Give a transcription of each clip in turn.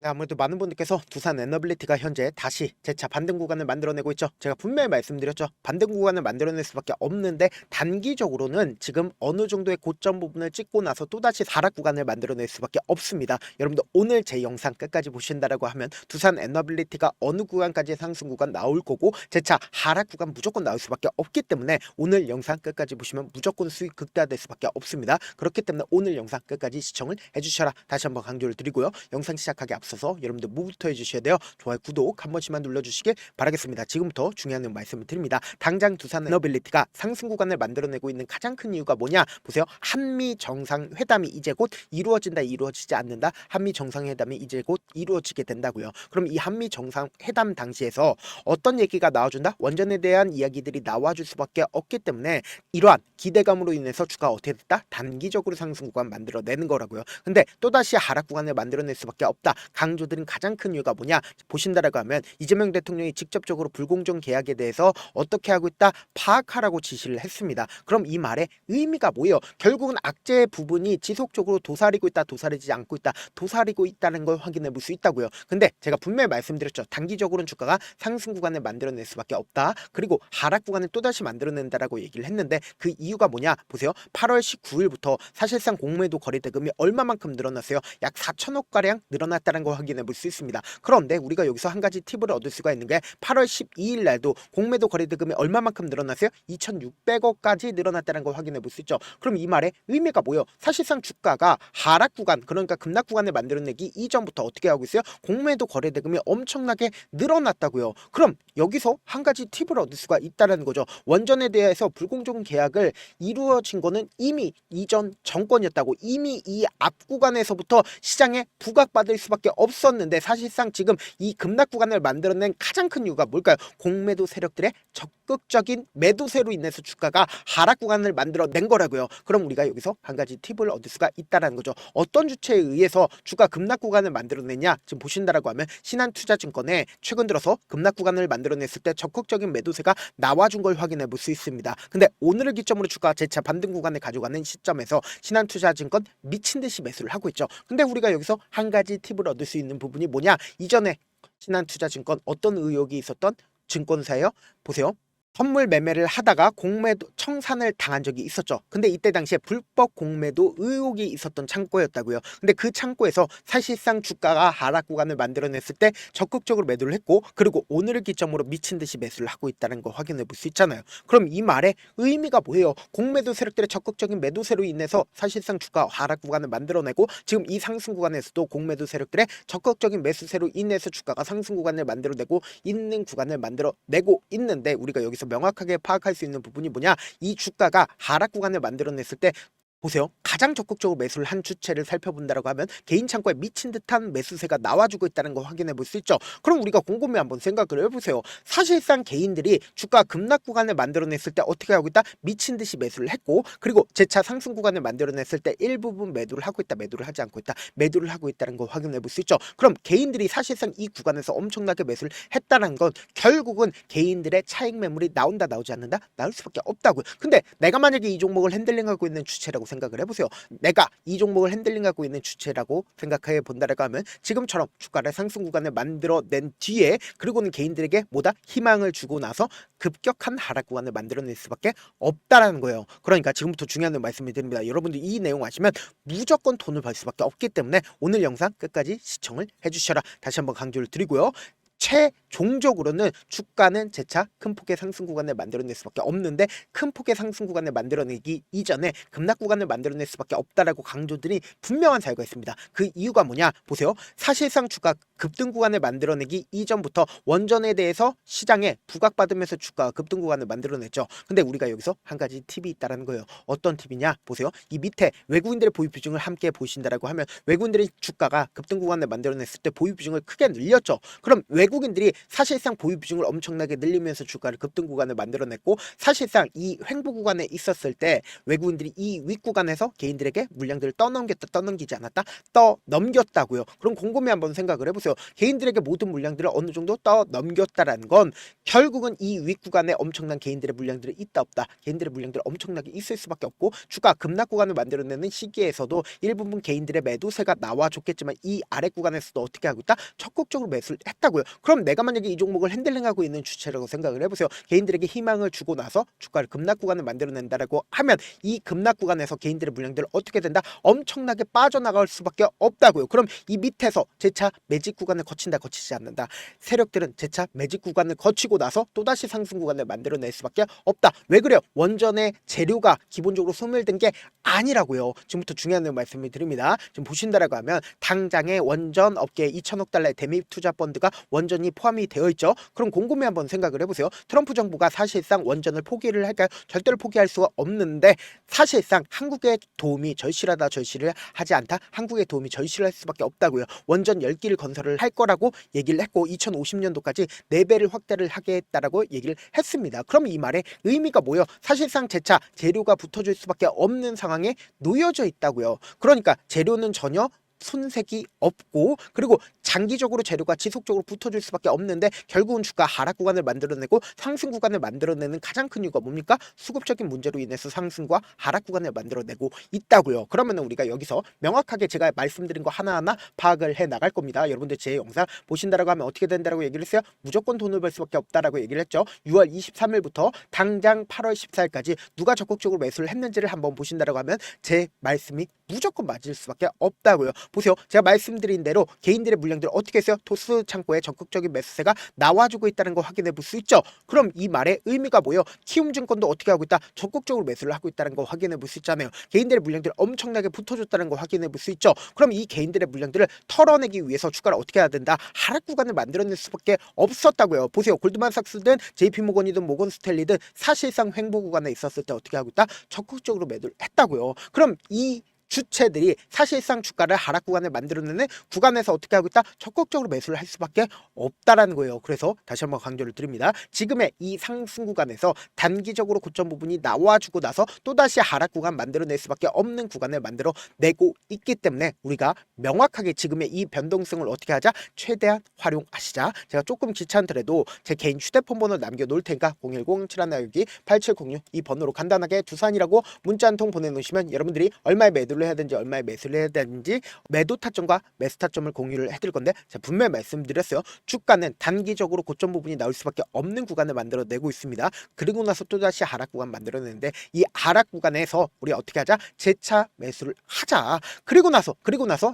네, 아무래도 많은 분들께서 두산 에너빌리티가 현재 다시 재차 반등 구간을 만들어내고 있죠. 제가 분명히 말씀드렸죠. 반등 구간을 만들어낼 수밖에 없는데 단기적으로는 지금 어느 정도의 고점 부분을 찍고 나서 또다시 하락 구간을 만들어낼 수밖에 없습니다. 여러분들 오늘 제 영상 끝까지 보신다라고 하면 두산 에너빌리티가 어느 구간까지 상승 구간 나올 거고 재차 하락 구간 무조건 나올 수밖에 없기 때문에 오늘 영상 끝까지 보시면 무조건 수익 극대화될 수밖에 없습니다. 그렇기 때문에 오늘 영상 끝까지 시청을 해주셔라 다시 한번 강조를 드리고요. 영상 시작하기 앞서 여러분들 뭐부터 해주셔야 돼요? 좋아요, 구독 한 번씩만 눌러주시길 바라겠습니다. 지금부터 중요한 말씀을 드립니다. 당장 두산 에너빌리티가 상승 구간을 만들어내고 있는 가장 큰 이유가 뭐냐? 보세요. 한미 정상회담이 이제 곧 이루어진다, 이루어지지 않는다. 한미 정상회담이 이제 곧 이루어지게 된다고요. 그럼 이 한미 정상회담 당시에서 어떤 얘기가 나와준다? 원전에 대한 이야기들이 나와줄 수밖에 없기 때문에 이러한 기대감으로 인해서 주가 어떻게 됐다? 단기적으로 상승 구간 만들어내는 거라고요. 근데 또다시 하락 구간을 만들어낼 수밖에 없다. 강조드린 가장 큰 이유가 뭐냐 보신다라고 하면 이재명 대통령이 직접적으로 불공정 계약에 대해서 어떻게 하고 있다 파악하라고 지시를 했습니다. 그럼 이 말의 의미가 뭐예요? 결국은 악재 부분이 지속적으로 도사리고 있다, 도사리지 않고 있다, 도사리고 있다는 걸 확인해 볼 수 있다고요. 근데 제가 분명히 말씀드렸죠. 단기적으로는 주가가 상승 구간을 만들어낼 수밖에 없다. 그리고 하락 구간을 또다시 만들어낸다라고 얘기를 했는데 그 이유가 뭐냐 보세요. 8월 19일부터 사실상 공매도 거래 대금이 얼마만큼 늘어났어요? 약 4천억 가량 늘어났다는 걸 확인해 볼 수 있습니다. 그런데 우리가 여기서 한 가지 팁을 얻을 수가 있는 게 8월 12일 날도 공매도 거래 대금이 얼마만큼 늘어났어요? 2,600억까지 늘어났다는 걸 확인해 볼 수 있죠. 그럼 이 말의 의미가 뭐예요? 사실상 주가가 하락 구간, 그러니까 급락 구간을 만들어내기 이전부터 어떻게 하고 있어요? 공매도 거래 대금이 엄청나게 늘어났다고요. 그럼 여기서 한 가지 팁을 얻을 수가 있다는 거죠. 원전에 대해서 불공정 계약을 이루어진 거는 이미 이전 정권이었다고. 이미 이 앞 구간에서부터 시장에 부각받을 수밖에 없었는데 사실상 지금 이 급락 구간을 만들어낸 가장 큰 이유가 뭘까요? 공매도 세력들의 적극적인 매도세로 인해서 주가가 하락 구간을 만들어낸 거라고요. 그럼 우리가 여기서 한 가지 팁을 얻을 수가 있다는 거죠. 어떤 주체에 의해서 주가 급락 구간을 만들어내냐? 지금 보신다라고 하면 신한투자증권에 최근 들어서 급락 구간을 만들어냈을 때 적극적인 매도세가 나와준 걸 확인해 볼 수 있습니다. 근데 오늘을 기점으로 주가 재차 반등 구간에 가져가는 시점에서 신한투자증권 미친 듯이 매수를 하고 있죠. 근데 우리가 여기서 한 가지 팁을 얻을 수 있는 부분이 뭐냐? 이전에 신한투자증권 어떤 의혹이 있었던 증권사예요? 보세요. 선물 매매를 하다가 공매도 청산을 당한 적이 있었죠. 근데 이때 당시에 불법 공매도 의혹이 있었던 창고였다고요. 근데 그 창고에서 사실상 주가가 하락 구간을 만들어냈을 때 적극적으로 매도를 했고, 그리고 오늘을 기점으로 미친 듯이 매수를 하고 있다는 거 확인해 볼 수 있잖아요. 그럼 이 말의 의미가 뭐예요? 공매도 세력들의 적극적인 매도세로 인해서 사실상 주가 하락 구간을 만들어내고, 지금 이 상승 구간에서도 공매도 세력들의 적극적인 매수세로 인해서 주가가 상승 구간을 만들어내고 있는 구간을 만들어내고 있는데, 우리가 여기서 명확하게 파악할 수 있는 부분이 뭐냐? 이 주가가 하락 구간을 만들어냈을 때 보세요. 가장 적극적으로 매수를 한 주체를 살펴본다라고 하면 개인 창고에 미친 듯한 매수세가 나와주고 있다는 걸 확인해 볼 수 있죠. 그럼 우리가 곰곰이 한번 생각을 해보세요. 사실상 개인들이 주가 급락 구간을 만들어냈을 때 어떻게 하고 있다? 미친 듯이 매수를 했고, 그리고 재차 상승 구간을 만들어냈을 때 일부분 매도를 하고 있다, 매도를 하지 않고 있다, 매도를 하고 있다는 걸 확인해 볼 수 있죠. 그럼 개인들이 사실상 이 구간에서 엄청나게 매수를 했다는 건 결국은 개인들의 차익 매물이 나온다, 나오지 않는다? 나올 수밖에 없다고요. 근데 내가 만약에 이 종목을 핸들링하고 있는 주체라고 생각을 해보세요. 내가 이 종목을 핸들링하고 있는 주체라고 생각해 본다라고 하면 지금처럼 주가를 상승 구간을 만들어낸 뒤에, 그리고는 개인들에게 뭐다? 희망을 주고 나서 급격한 하락 구간을 만들어낼 수밖에 없다라는 거예요. 그러니까 지금부터 중요한 말씀을 드립니다. 여러분들 이 내용 아시면 무조건 돈을 벌 수밖에 없기 때문에 오늘 영상 끝까지 시청을 해주셔라 다시 한번 강조를 드리고요. 최종적으로는 주가는 재차 큰 폭의 상승 구간을 만들어낼 수밖에 없는데, 큰 폭의 상승 구간을 만들어내기 이전에 급락 구간을 만들어낼 수밖에 없다라고 강조들이 분명한 사유가 있습니다. 그 이유가 뭐냐 보세요. 사실상 주가 급등 구간을 만들어내기 이전부터 원전에 대해서 시장에 부각받으면서 주가가 급등 구간을 만들어냈죠. 근데 우리가 여기서 한 가지 팁이 있다는 거예요. 어떤 팁이냐 보세요. 이 밑에 외국인들의 보유 비중을 함께 보신다라고 하면 외국인들이 주가가 급등 구간을 만들어냈을 때 보유 비중을 크게 늘렸죠. 그럼 외국인 외국인들이 사실상 보유 비중을 엄청나게 늘리면서 주가를 급등 구간을 만들어냈고, 사실상 이 횡보 구간에 있었을 때 외국인들이 이 윗구간에서 개인들에게 물량들을 떠넘겼다, 떠넘기지 않았다, 떠넘겼다고요. 그럼 곰곰이 한번 생각을 해보세요. 개인들에게 모든 물량들을 어느 정도 떠넘겼다라는 건 결국은 이 윗구간에 엄청난 개인들의 물량들이 있다 없다, 개인들의 물량들이 엄청나게 있을 수밖에 없고, 주가 급락 구간을 만들어내는 시기에서도 일부분 개인들의 매도세가 나와줬겠지만 이 아래 구간에서도 어떻게 하고 있다? 적극적으로 매수를 했다고요. 그럼 내가 만약에 이 종목을 핸들링하고 있는 주체라고 생각을 해보세요. 개인들에게 희망을 주고 나서 주가를 급락 구간을 만들어낸다라고 하면 이 급락 구간에서 개인들의 물량들을 어떻게 된다? 엄청나게 빠져나갈 수밖에 없다고요. 그럼 이 밑에서 재차 매직 구간을 거친다, 거치지 않는다, 세력들은 재차 매직 구간을 거치고 나서 또다시 상승 구간을 만들어낼 수밖에 없다. 왜 그래요? 원전의 재료가 기본적으로 소멸된 게 아니라고요. 지금부터 중요한 말씀을 드립니다. 지금 보신다라고 하면 당장의 원전 업계에 2천억 달러의 대미입 투자 펀드가 원전이 포함이 되어 있죠. 그럼 곰곰이 한번 생각을 해보세요. 트럼프 정부가 사실상 원전을 포기를 할까요? 절대로 포기할 수가 없는데, 사실상 한국의 도움이 절실하다, 절실을 하지 않다, 한국의 도움이 절실할 수밖에 없다고요. 원전 10기를 건설을 할 거라고 얘기를 했고 2050년도까지 4배를 확대를 하겠다라고 얘기를 했습니다. 그럼 이 말의 의미가 뭐예요? 사실상 재차 재료가 붙어줄 수밖에 없는 상황에 놓여져 있다고요. 그러니까 재료는 전혀 손색이 없고, 그리고 장기적으로 재료가 지속적으로 붙어줄 수밖에 없는데 결국은 주가 하락 구간을 만들어내고 상승 구간을 만들어내는 가장 큰 이유가 뭡니까? 수급적인 문제로 인해서 상승과 하락 구간을 만들어내고 있다고요. 그러면 우리가 여기서 명확하게 제가 말씀드린 거 하나하나 파악을 해 나갈 겁니다. 여러분들 제 영상 보신다라고 하면 어떻게 된다라고 얘기를 했어요? 무조건 돈을 벌 수밖에 없다라고 얘기를 했죠. 6월 23일부터 당장 8월 14일까지 누가 적극적으로 매수를 했는지를 한번 보신다라고 하면 제 말씀이 무조건 맞을 수밖에 없다고요. 보세요. 제가 말씀드린 대로 개인들의 물량들 어떻게 했어요? 토스 창고에 적극적인 매수세가 나와주고 있다는 거 확인해 볼 수 있죠. 그럼 이 말의 의미가 뭐예요? 키움증권도 어떻게 하고 있다? 적극적으로 매수를 하고 있다는 거 확인해 볼 수 있잖아요. 개인들의 물량들 엄청나게 붙어줬다는 거 확인해 볼 수 있죠. 그럼 이 개인들의 물량들을 털어내기 위해서 주가를 어떻게 해야 된다? 하락 구간을 만들어낼 수밖에 없었다고요. 보세요. 골드만삭스든 JP모건이든 모건스탠리든 사실상 횡보 구간에 있었을 때 어떻게 하고 있다? 적극적으로 매도를 했다고요. 그럼 이 주체들이 사실상 주가를 하락 구간을 만들어내는 구간에서 어떻게 하고 있다? 적극적으로 매수를 할 수밖에 없다라는 거예요. 그래서 다시 한번 강조를 드립니다. 지금의 이 상승 구간에서 단기적으로 고점 부분이 나와주고 나서 또다시 하락 구간 만들어낼 수밖에 없는 구간을 만들어내고 있기 때문에 우리가 명확하게 지금의 이 변동성을 어떻게 하자? 최대한 활용하시자. 제가 조금 귀찮더라도 제 개인 휴대폰 번호 남겨놓을 테니까 010-7162-8706 이 번호로 간단하게 두산이라고 문자 한 통 보내놓으시면 여러분들이 얼마에 매도를 해야 되는지, 얼마에 매수를 해야 되는지 매도 타점과 매수 타점을 공유를 해드릴 건데, 제가 분명히 말씀드렸어요. 주가는 단기적으로 고점 부분이 나올 수밖에 없는 구간을 만들어내고 있습니다. 그리고 나서 또다시 하락 구간 만들어내는데 이 하락 구간에서 우리 어떻게 하자? 재차 매수를 하자. 그리고 나서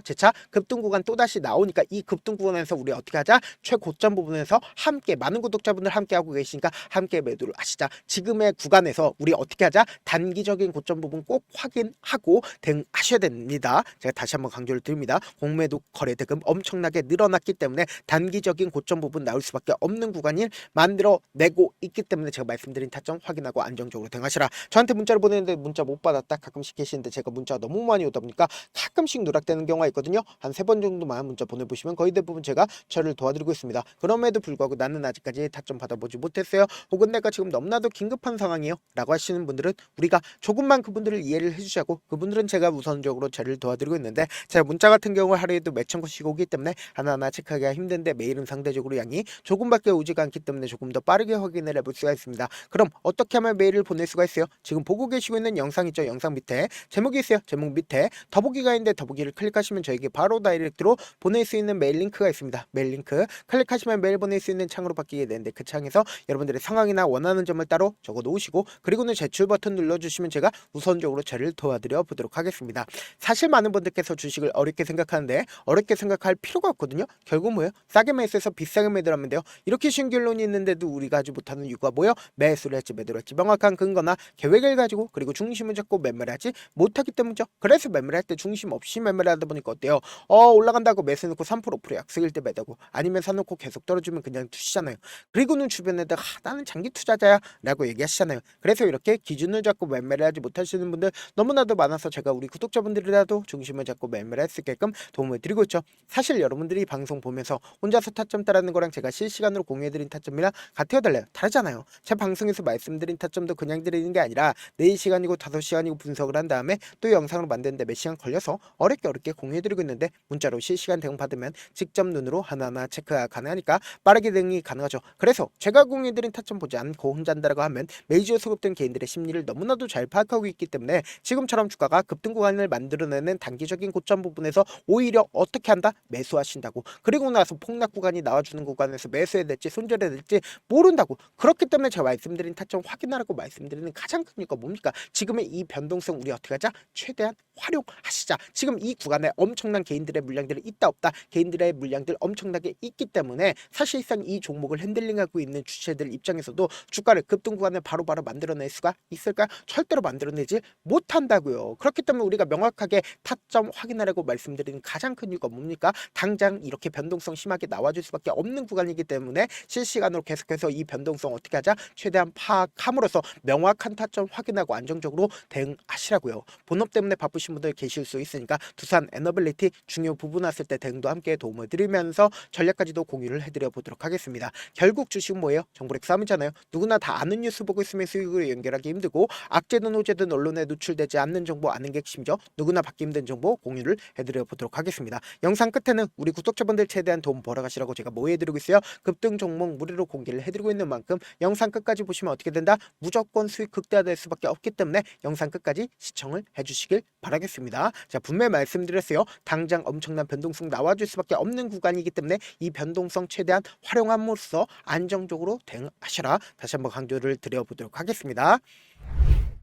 재차 급등 구간 또다시 나오니까 이 급등 구간에서 우리 어떻게 하자? 최고점 부분에서 함께, 많은 구독자분들 함께 하고 계시니까 함께 매도를 하시자. 지금의 구간에서 우리 어떻게 하자? 단기적인 고점 부분 꼭 확인하고 대응하셔야 됩니다. 제가 다시 한번 강조를 드립니다. 공매도 거래 대금 엄청나게 늘어났기 때문에 단기적인 고점 부분 나올 수밖에 없는 구간을 만들어내고 있기 때문에 제가 말씀드린 타점 확인하고 안정적으로 대응하시라. 저한테 문자를 보내는데 문자 못 받았다 가끔씩 계시는데 제가 문자가 너무 많이 오다 보니까 가끔씩 누락되는 경우가 있거든요. 한 3번 정도만 문자 보내보시면 거의 대부분 제가 처리를 도와드리고 있습니다. 그럼에도 불구하고 나는 아직까지 타점 받아보지 못했어요. 혹은 내가 지금 너무나도 긴급한 상황이요 라고 하시는 분들은 우리가 조금만 그분들을 이해를 해주시고, 그분들은 제가 우선적으로 처리를 도와드리고 있는데, 제가 문자 같은 경우 하루에도 몇천 건씩 오기 때문에 하나하나 체크하기가 힘든데 메일은 상대적으로 양이 조금밖에 오지가 않기 때문에 조금 더 빠르게 확인을 해볼 수가 있습니다. 그럼 어떻게 하면 메일을 보낼 수가 있어요? 지금 보고 계시고 있는 영상 있죠? 영상 밑에 제목이 있어요. 제목 밑에 더보기가 있는데 더보기를 클릭하시면 저에게 바로 다이렉트로 보낼 수 있는 메일 링크가 있습니다. 메일 링크 클릭하시면 메일 보낼 수 있는 창으로 바뀌게 되는데, 그 창에서 여러분들의 상황이나 원하는 점을 따로 적어 놓으시고 그리고는 제출 버튼 눌러주시면 제가 우선적으로 저를 도와드려 보도록 하겠습니다. 사실 많은 분들께서 주식을 어렵게 생각하는데 어렵게 생각할 필요가 없거든요. 결국 뭐예요? 싸게 매수해서 비싸게 매도를 하면 돼요. 이렇게 쉬운 결론이 있는데도 우리가 하지 못하는 이유가 뭐예요? 매수를 할지 매도를 할지 명확한 근거나 계획을 가지고 그리고 중심을 잡고 매매를 하지 못하기 때문이죠. 그래서 매매를 할 때 중심 없이 매매를 하다 보니까 어때요? 올라간다고 매수해놓고 3% 5% 약속일 때 매도고, 아니면 사놓고 계속 떨어지면 그냥 투시잖아요. 그리고는 주변에다 나는 장기 투자자야 라고 얘기하시잖아요. 그래서 이렇게 기준을 잡고 매매를 하지 못하시는 분들 너무나도 많아서 제가 우리 구독자분들이라도 중심을 잡고 매매를 할 수 있게끔 도움을 드리고 있죠. 사실 여러분들이 방송 보면서 혼자서 타점 따라하는 거랑 제가 실시간으로 공유해드린 타점이랑 같아요 달라요? 다르잖아요. 제 방송에서 말씀드린 타점도 그냥 드리는 게 아니라 4시간이고 5시간이고 분석을 한 다음에 또 영상으로 만드는데 몇 시간 걸려서 어렵게 공유해드리고 있는데 문자로 실시간 대응 받으면 직접 눈으로 하나하나 체크가 가능하니까 빠르게 대응이 가능하죠. 그래서 제가 공유해드린 타점 보지 않고 혼자 한다라고 하면 메이저에 소급된 개인들의 심리를 너무나도 잘 파악하고 있기 때문에 지금처럼 주가가 급등 구간을 만들어내는 단기적인 고점 부분에서 오히려 어떻게 한다? 매수하신다고. 그리고 나서 폭락 구간이 나와주는 구간에서 매수해야 될지 손절해야 될지 모른다고. 그렇기 때문에 제가 말씀드린 타점 확인하라고 말씀드리는 가장 큰 이유가 뭡니까? 지금의 이 변동성 우리 어떻게 하자? 최대한 활용하시자. 지금 이 구간에 엄청난 개인들의 물량들이 있다 없다. 개인들의 물량들 엄청나게 있기 때문에 사실상 이 종목을 핸들링하고 있는 주체들 입장에서도 주가를 급등 구간을 바로바로 만들어낼 수가 있을까? 절대로 만들어내지 못한다고요. 그렇기 때문에 우리가 명확하게 타점 확인하라고 말씀드리는 가장 큰 이유가 뭡니까? 당장 이렇게 변동성 심하게 나와줄 수밖에 없는 구간이기 때문에 실시간으로 계속해서 이 변동성 어떻게 하자? 최대한 파악함으로써 명확한 타점 확인하고 안정적으로 대응하시라고요. 본업 때문에 바쁘신 분들 계실 수 있으니까 두산 에너빌리티 중요 부분 왔을 때 대응도 함께 도움을 드리면서 전략까지도 공유를 해드려 보도록 하겠습니다. 결국 주식은 뭐예요? 정보력 싸움이잖아요. 누구나 다 아는 뉴스 보고 있으면 수익으로 연결하기 힘들고 악재든 호재든 언론에 노출되지 않는 정보 아는 게 핵심이죠. 누구나 받기 힘든 정보 공유를 해드려 보도록 하겠습니다. 영상 끝에는 우리 구독자분들 최대한 돈 벌어가시라고 제가 뭐 해드리고 있어요? 급등 종목 무료로 공개를 해드리고 있는 만큼 영상 끝까지 보시면 어떻게 된다? 무조건 수익 극대화될 수밖에 없기 때문에 영상 끝까지 시청을 해주시길 바라겠습니다. 자, 분명히 말씀드렸어요. 당장 엄청난 변동성 나와줄 수밖에 없는 구간이기 때문에 이 변동성 최대한 활용함으로써 안정적으로 대응하셔라. 다시 한번 강조를 드려보도록 하겠습니다.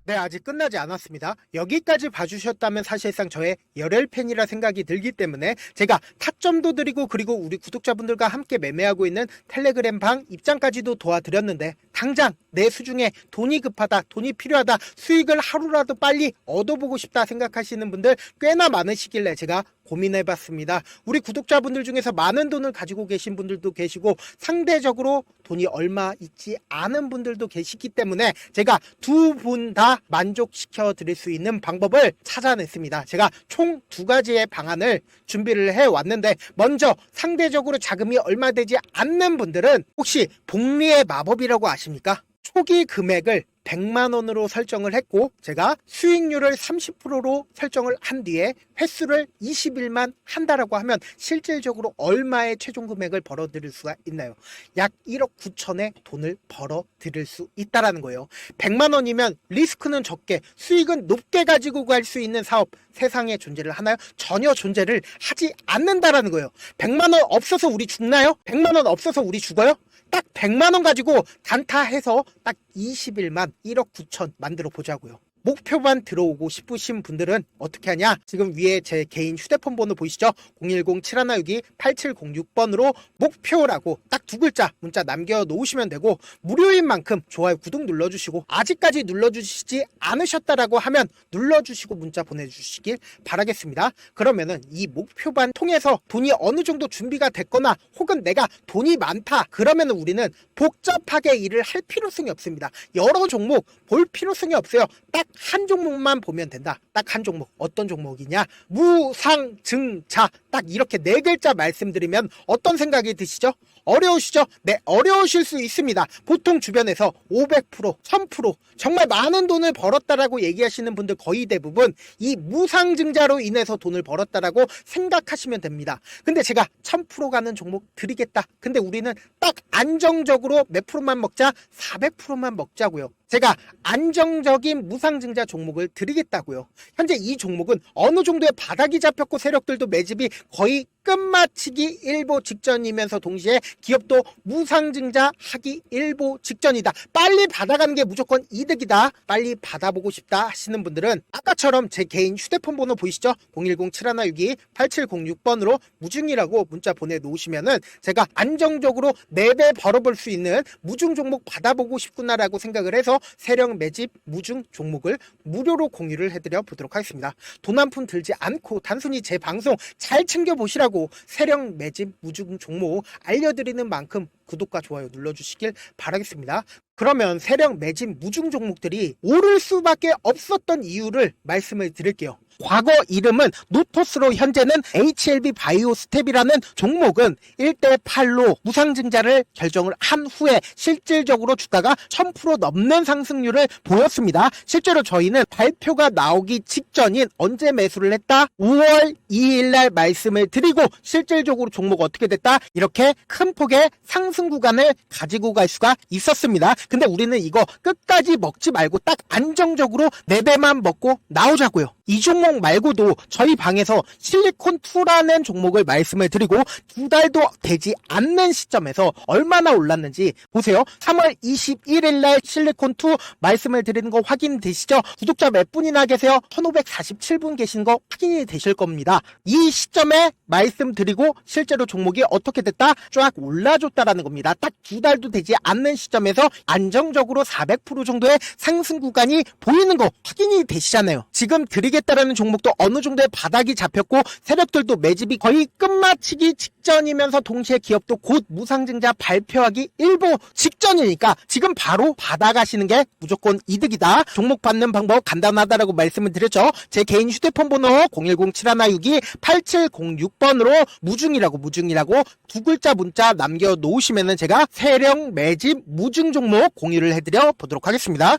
네, 아직 끝나지 않았습니다. 여기까지 봐주셨다면 사실상 저의 열혈팬이라 생각이 들기 때문에 제가 타점도 드리고 그리고 우리 구독자분들과 함께 매매하고 있는 텔레그램 방 입장까지도 도와드렸는데 당장 내 수중에 돈이 급하다, 돈이 필요하다, 수익을 하루라도 빨리 얻어보고 싶다 생각하시는 분들 꽤나 많으시길래 제가 고민해봤습니다. 우리 구독자분들 중에서 많은 돈을 가지고 계신 분들도 계시고 상대적으로 돈이 얼마 있지 않은 분들도 계시기 때문에 제가 두 분 다 만족시켜 드릴 수 있는 방법을 찾아냈습니다. 제가 총 2가지의 방안을 준비를 해왔는데 먼저 상대적으로 자금이 얼마 되지 않는 분들은 혹시 복리의 마법이라고 아십니까? 초기 금액을 100만원으로 설정을 했고 제가 수익률을 30%로 설정을 한 뒤에 횟수를 20일만 한다라고 하면 실질적으로 얼마의 최종 금액을 벌어들일 수가 있나요? 약 1억 9천의 돈을 벌어들일 수 있다라는 거예요. 100만원이면 리스크는 적게 수익은 높게 가지고 갈 수 있는 사업 세상에 존재를 하나요? 전혀 존재를 하지 않는다라는 거예요. 100만원 없어서 우리 죽나요? 100만원 없어서 우리 죽어요? 딱 100만원 가지고 단타해서 딱 20일만 1억 9천 만들어 보자고요. 목표만 들어오고 싶으신 분들은 어떻게 하냐? 지금 위에 제 개인 휴대폰 번호 보이시죠? 010-7162-8706번으로 목표라고 딱 2글자 문자 남겨놓으시면 되고 무료인 만큼 좋아요 구독 눌러주시고 아직까지 눌러주시지 않으셨다라고 하면 눌러주시고 문자 보내주시길 바라겠습니다. 그러면은 이 목표반 통해서 돈이 어느 정도 준비가 됐거나 혹은 내가 돈이 많다 그러면은 우리는 복잡하게 일을 할 필요성이 없습니다. 여러 종목 볼 필요성이 없어요. 딱 한 종목만 보면 된다. 딱 한 종목. 어떤 종목이냐? 무상증자. 딱 이렇게 4글자 말씀드리면 어떤 생각이 드시죠? 어려우시죠? 네, 어려우실 수 있습니다. 보통 주변에서 500%, 1000% 정말 많은 돈을 벌었다라고 얘기하시는 분들 거의 대부분 이 무상증자로 인해서 돈을 벌었다라고 생각하시면 됩니다. 근데 제가 1000% 가는 종목 드리겠다. 근데 우리는 딱 안정적으로 몇 프로만 먹자? 400%만 먹자고요. 제가 안정적인 무상증자 종목을 드리겠다고요. 현재 이 종목은 어느 정도의 바닥이 잡혔고 세력들도 매집이 거의 끝마치기 일보 직전이면서 동시에 기업도 무상증자 하기 일보 직전이다. 빨리 받아가는 게 무조건 이득이다. 빨리 받아보고 싶다 하시는 분들은 아까처럼 제 개인 휴대폰 번호 보이시죠? 010-7162-8706번으로 무중이라고 문자 보내놓으시면은 제가 안정적으로 4배 벌어볼 수 있는 무중 종목 받아보고 싶구나라고 생각을 해서 세력 매집 무중 종목을 무료로 공유를 해드려 보도록 하겠습니다. 돈 한 푼 들지 않고 단순히 제 방송 잘 챙겨보시라고 세력 매집 무중 종목 알려드리는 만큼 구독과 좋아요 눌러주시길 바라겠습니다. 그러면 세력 매집 무중 종목들이 오를 수밖에 없었던 이유를 말씀을 드릴게요. 과거 이름은 노토스로 현재는 HLB 바이오스텝이라는 종목은 1대8로 무상증자를 결정을 한 후에 실질적으로 주가가 1000% 넘는 상승률을 보였습니다. 실제로 저희는 발표가 나오기 직전인 언제 매수를 했다? 5월 2일 날 말씀을 드리고 실질적으로 종목 어떻게 됐다? 이렇게 큰 폭의 상승 구간을 가지고 갈 수가 있었습니다. 근데 우리는 이거 끝까지 먹지 말고 딱 안정적으로 4배만 먹고 나오자고요. 이 종목 말고도 저희 방에서 실리콘2라는 종목을 말씀을 드리고 2달도 되지 않는 시점에서 얼마나 올랐는지 보세요. 3월 21일 날 실리콘2 말씀을 드리는 거 확인되시죠? 구독자 몇 분이나 계세요? 1547분 계신 거 확인이 되실 겁니다. 이 시점에 말씀드리고 실제로 종목이 어떻게 됐다? 쫙 올라줬다라는 겁니다. 딱 2달도 되지 않는 시점에서 안정적으로 400% 정도의 상승 구간이 보이는 거 확인이 되시잖아요. 지금 드리겠다라는 종목도 어느 정도의 바닥이 잡혔고 세력들도 매집이 거의 끝마치기 직전이면서 동시에 기업도 곧 무상증자 발표하기 일보 직전이니까 지금 바로 받아가시는 게 무조건 이득이다. 종목 받는 방법 간단하다라고 말씀을 드렸죠. 제 개인 휴대폰 번호 010-7162-8706번으로 무중이라고 두 글자 문자 남겨놓으시면은 제가 세력 매집 무중 종목 공유를 해드려 보도록 하겠습니다.